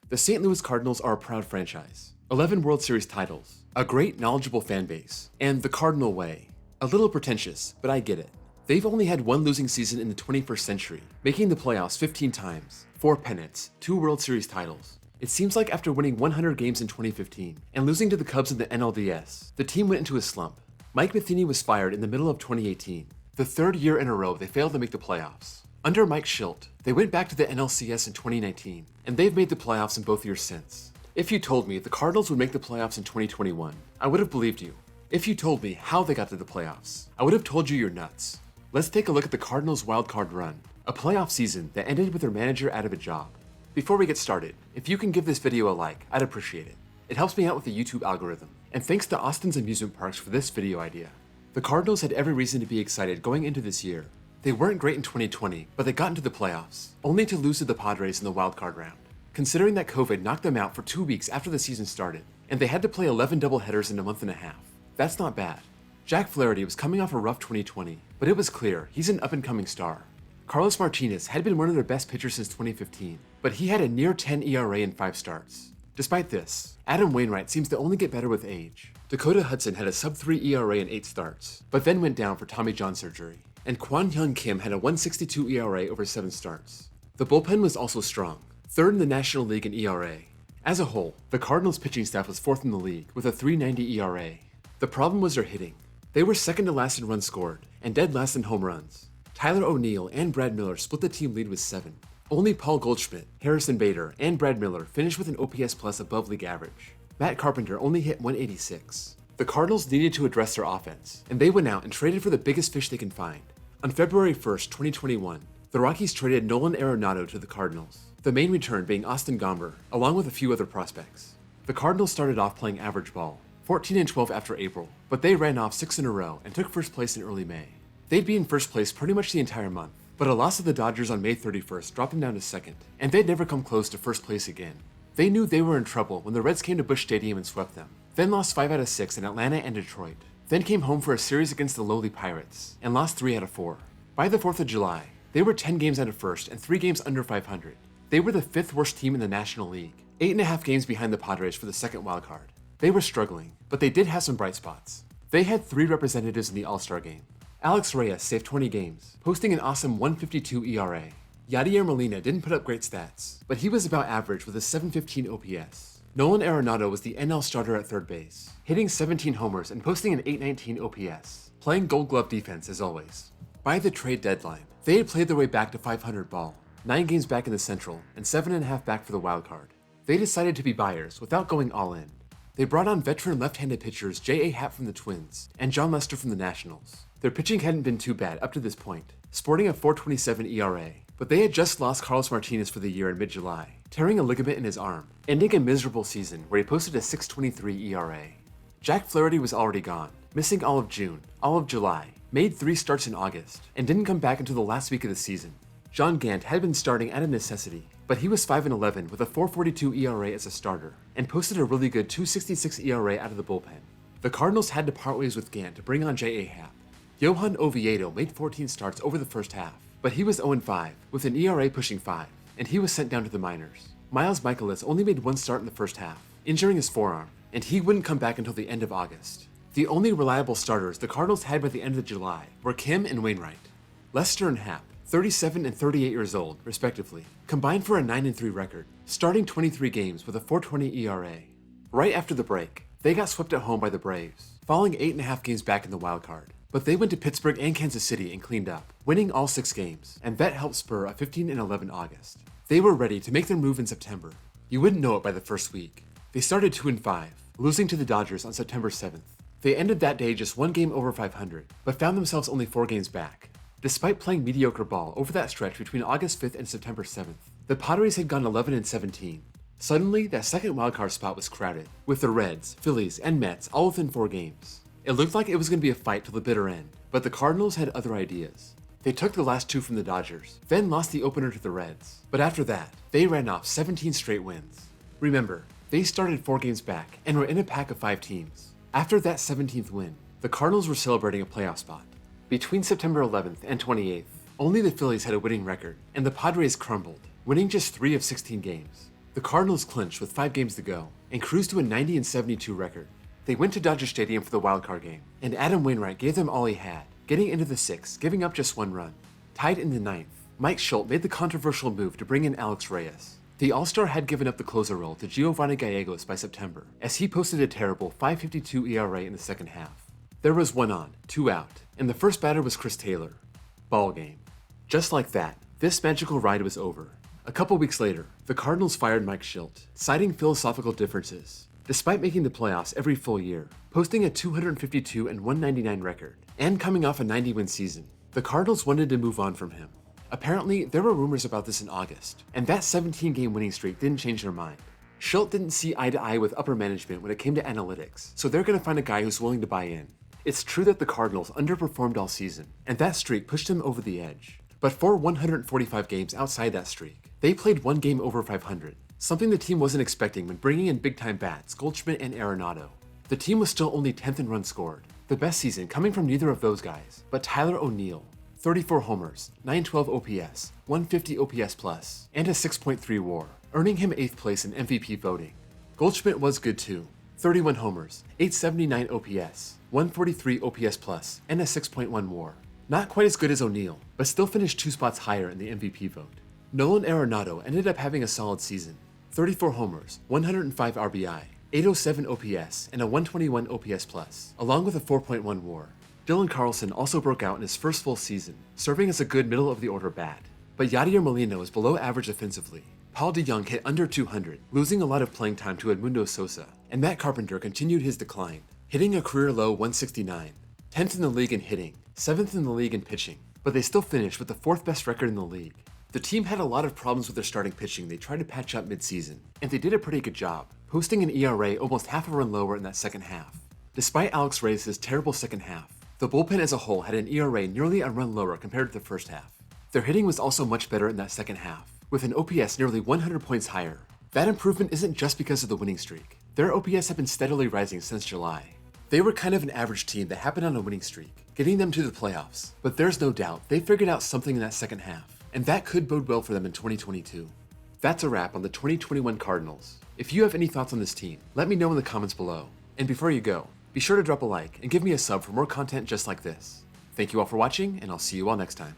The St. Louis Cardinals are a proud franchise. 11 World Series titles, a great, knowledgeable fan base, and the Cardinal way. A little pretentious, but I get it. They've only had one losing season in the 21st century, making the playoffs 15 times, 4 pennants, 2 World Series titles. It seems like after winning 100 games in 2015 and losing to the Cubs in the NLDS, the team went into a slump. Mike Matheny was fired in the middle of 2018, the third year in a row they failed to make the playoffs. Under Mike Schilt, they went back to the NLCS in 2019, and they've made the playoffs in both years since. If you told me the Cardinals would make the playoffs in 2021, I would have believed you. If you told me how they got to the playoffs, I would have told you you're nuts. Let's take a look at the Cardinals' wildcard run, a playoff season that ended with their manager out of a job. Before we get started, if you can give this video a like, I'd appreciate it. It helps me out with the YouTube algorithm. And thanks to Austin's Amusement Parks for this video idea. The Cardinals had every reason to be excited going into this year. They weren't great in 2020, but they got into the playoffs, only to lose to the Padres in the wildcard round. Considering that COVID knocked them out for 2 weeks after the season started, and they had to play 11 doubleheaders in a month and a half, that's not bad. Jack Flaherty was coming off a rough 2020, but it was clear he's an up-and-coming star. Carlos Martinez had been one of their best pitchers since 2015, but he had a near 10 ERA in 5 starts. Despite this, Adam Wainwright seems to only get better with age. Dakota Hudson had a sub-3 ERA in 8 starts, but then went down for Tommy John surgery. And Kwon Hyun Kim had a 1.62 ERA over 7 starts. The bullpen was also strong, 3rd in the National League in ERA. As a whole, the Cardinals' pitching staff was 4th in the league with a 3.90 ERA. The problem was their hitting. They were 2nd to last in runs scored, and dead last in home runs. Tyler O'Neill and Brad Miller split the team lead with 7. Only Paul Goldschmidt, Harrison Bader, and Brad Miller finished with an OPS plus above league average. Matt Carpenter only hit 186. The Cardinals needed to address their offense, and they went out and traded for the biggest fish they can find. On February 1st, 2021, the Rockies traded Nolan Arenado to the Cardinals, the main return being Austin Gomber, along with a few other prospects. The Cardinals started off playing average ball, 14-12 after April, but they ran off 6 in a row and took first place in early May. They'd be in first place pretty much the entire month, but a loss to the Dodgers on May 31st dropped them down to 2nd, and they'd never come close to first place again. They knew they were in trouble when the Reds came to Busch Stadium and swept them, then lost 5 out of 6 in Atlanta and Detroit, then came home for a series against the lowly Pirates, and lost 3 out of 4. By the 4th of July, they were 10 games out of first and 3 games under 500. They were the 5th worst team in the National League, 8.5 games behind the Padres for the second wildcard. They were struggling, but they did have some bright spots. They had 3 representatives in the All-Star game. Alex Reyes saved 20 games, posting an awesome 1.52 ERA. Yadier Molina didn't put up great stats, but he was about average with a 7.15 OPS. Nolan Arenado was the NL starter at third base, hitting 17 homers and posting an 8.19 OPS, playing Gold Glove defense as always. By the trade deadline, they had played their way back to 500 ball, 9 games back in the Central, and 7.5 back for the wildcard. They decided to be buyers without going all in. They brought on veteran left-handed pitchers J.A. Happ from the Twins and John Lester from the Nationals. Their pitching hadn't been too bad up to this point, sporting a 4.27 ERA, but they had just lost Carlos Martinez for the year in mid-July, tearing a ligament in his arm, ending a miserable season where he posted a 6.23 ERA. Jack Flaherty was already gone, missing all of June, all of July, made 3 starts in August, and didn't come back until the last week of the season. John Gant had been starting out of necessity, but he was 5-11 with a 4.42 ERA as a starter, and posted a really good 2.66 ERA out of the bullpen. The Cardinals had to part ways with Gant to bring on J.A. Happ. Johan Oviedo made 14 starts over the first half, but he was 0-5 with an ERA pushing 5, and he was sent down to the minors. Miles Michaelis only made 1 start in the first half, injuring his forearm, and he wouldn't come back until the end of August. The only reliable starters the Cardinals had by the end of July were Kim and Wainwright. Lester and Happ, 37 and 38 years old, respectively, combined for a 9-3 record, starting 23 games with a 4.20 ERA. Right after the break, they got swept at home by the Braves, falling 8.5 games back in the wildcard. But they went to Pittsburgh and Kansas City and cleaned up, winning all 6 games, and that helped spur a 15-11 August. They were ready to make their move in September. You wouldn't know it by the first week. They started 2-5, losing to the Dodgers on September 7th. They ended that day just 1 game over 500, but found themselves only 4 games back. Despite playing mediocre ball over that stretch between August 5th and September 7th, the Padres had gone 11-17. Suddenly, that second wildcard spot was crowded, with the Reds, Phillies, and Mets all within 4 games. It looked like it was going to be a fight till the bitter end, but the Cardinals had other ideas. They took the last 2 from the Dodgers, then lost the opener to the Reds. But after that, they ran off 17 straight wins. Remember, they started 4 games back and were in a pack of 5 teams. After that 17th win, the Cardinals were celebrating a playoff spot. Between September 11th and 28th, only the Phillies had a winning record, and the Padres crumbled, winning just 3 of 16 games. The Cardinals clinched with 5 games to go and cruised to a 90-72 record. They went to Dodger Stadium for the wildcard game, and Adam Wainwright gave them all he had, getting into the 6th, giving up just 1 run. Tied in the 9th, Mike Schultz made the controversial move to bring in Alex Reyes. The All-Star had given up the closer role to Giovanni Gallegos by September, as he posted a terrible .552 ERA in the second half. There was 1 on, 2 out, and the first batter was Chris Taylor. Ball game. Just like that, this magical ride was over. A couple weeks later, the Cardinals fired Mike Schultz, citing philosophical differences. Despite making the playoffs every full year, posting a 252 and 199 record, and coming off a 90-win season, the Cardinals wanted to move on from him. Apparently, there were rumors about this in August, and that 17-game winning streak didn't change their mind. Schultz didn't see eye to eye with upper management when it came to analytics, so they're going to find a guy who's willing to buy in. It's true that the Cardinals underperformed all season, and that streak pushed them over the edge. But for 145 games outside that streak, they played 1 game over 500, something the team wasn't expecting when bringing in big-time bats Goldschmidt and Arenado. The team was still only 10th in runs scored, the best season coming from neither of those guys, but Tyler O'Neill. 34 homers, 912 OPS, 150 OPS plus, and a 6.3 WAR, earning him 8th place in MVP voting. Goldschmidt was good too. 31 homers, 879 OPS, 143 OPS plus, and a 6.1 WAR. Not quite as good as O'Neill, but still finished 2 spots higher in the MVP vote. Nolan Arenado ended up having a solid season. 34 homers, 105 RBI, 807 OPS, and a 121 OPS plus, along with a 4.1 WAR. Dylan Carlson also broke out in his first full season, serving as a good middle-of-the-order bat. But Yadier Molina was below average offensively. Paul DeJong hit under 200, losing a lot of playing time to Edmundo Sosa, and Matt Carpenter continued his decline, hitting a career-low 169. 10th in the league in hitting, 7th in the league in pitching, but they still finished with the 4th best record in the league. The team had a lot of problems with their starting pitching they tried to patch up mid-season, and they did a pretty good job, posting an ERA almost half a run lower in that second half. Despite Alex Reyes' terrible second half, the bullpen as a whole had an ERA nearly a run lower compared to the first half. Their hitting was also much better in that second half, with an OPS nearly 100 points higher. That improvement isn't just because of the winning streak. Their OPS have been steadily rising since July. They were kind of an average team that happened on a winning streak, getting them to the playoffs, but there's no doubt they figured out something in that second half, and that could bode well for them in 2022. That's a wrap on the 2021 Cardinals. If you have any thoughts on this team, let me know in the comments below. And before you go, be sure to drop a like and give me a sub for more content just like this. Thank you all for watching, and I'll see you all next time.